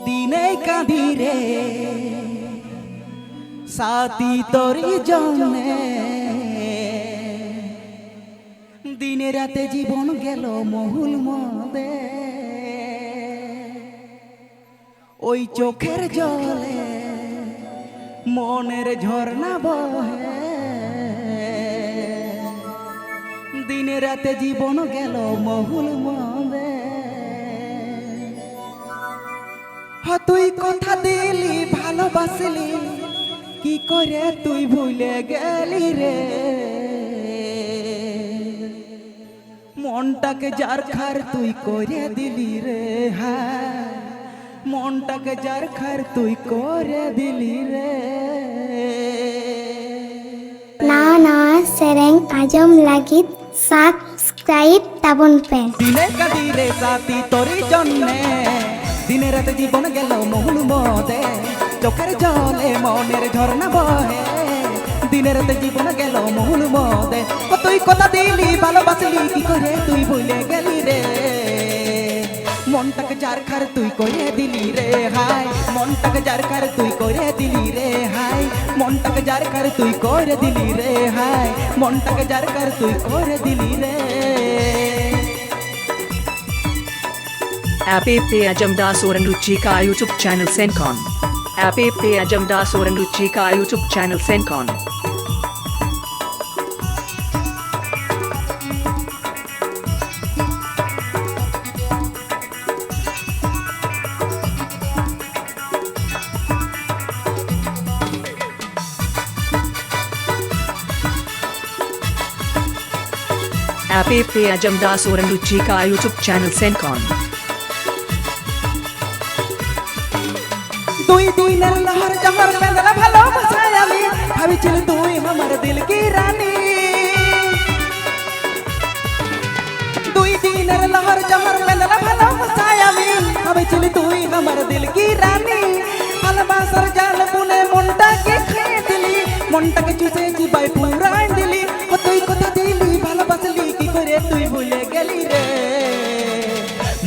দিনে কাঁদি রে সাথী তোরি জন্যে, দিনে রাতে জীবন গেল মহুল মদে। ওই চোখের জলে মনের ঝর্ণা বহে, দিনে রাতে জীবন গেল মহুল মদে। তুই কথা দিলি ভালোবাসলি, কি করে তুই ভুলে গেলি রে? মনটাকে যার খার তুই করে দিলি রে, হ্যাঁ মনটাকে যার খার তুই করে দিলি রে। Nana sereng ajam lagi subscribe tabun pe. দিনে কাঁদি রে সাথী তোরি জন্যে, দিনে রাতে জীবন গেল মহুল মদে। চোখের জলে মনের ঝর্ণা বহে, দিনে রাতে জীবন গেল মহুল মদে। তুই কথা দিলি ভালোবাসলি, কি করে তুই ভুলে গেলি রে? মনটাকে যার খার তুই করে দিলি রে, হাই মনটাকে যার খার তুই করে দিলি রে, হাই মনটাকে যার খার তুই করে দিলি রে, হাই মনটাকে যার খার তুই করে দিলি রে। App Ajamdas Oran Ruchika YouTube channel Sencon. App Ajamdas Oran Ruchika YouTube channel Sencon. App Ajamdas Oran Ruchika YouTube channel Sencon. তুই দিনের লহর জহর বেদনা ভালোবাসায় আমি ভাবিছিল তুই আমার দিল কি রানী। তুই দিনের লহর জহর বেদনা ভালোবাসায় আমি ভাবিছিল তুই আমার দিল কি রানী। ভালোবাসার জাল বুনে মনটাকে খেয়ে দিলি, মনটাকে চুষে চিবাই পুরাই দিলি। তুই কথা দিলি ভালোবাসলি, কি করে তুই ভুলে গেলি রে?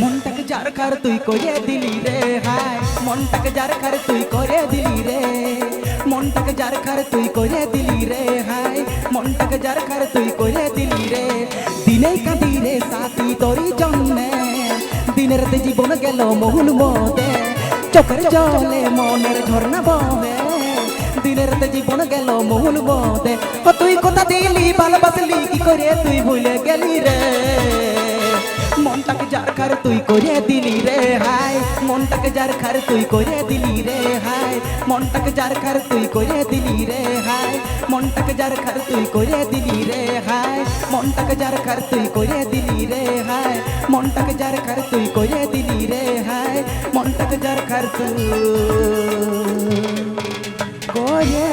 মনটাকে যার খার তুই করে দিলি রে, হাই মনটাকে যার খার তুই করে দিলি রে, মনটাকে যার খার তুই করে দিলি রে, হাই মনটাকে যার খার তুই করে দিলি রে। দিনে কাঁদি রে সাথী তোরি জন্যে, দিনের রাতে জীবন গেল মহুল মদে। চোখের জলে মনের ঝর্ণা বহে, দিনের রাতে জীবন গেল মহুল মদে। তুই কথা দিলি ভালোবাসলি, কি করে তুই ভুলে গেলি রে? মনটাকে যার খার তুই করে দিলি রে, হাই মনটাকে যার খার তুই করে দিলি রে, হাই মনটাকে যার খার তুই করে দিলি রে, হাই মনটাকে যার খার তুই করে দিলি রে, হাই মনটাকে যার খার তুই করে দিলি রে, হাই মনটাকে যার খার তুই করে দিলি রে, হাই মনটাকে যার খার তুই করে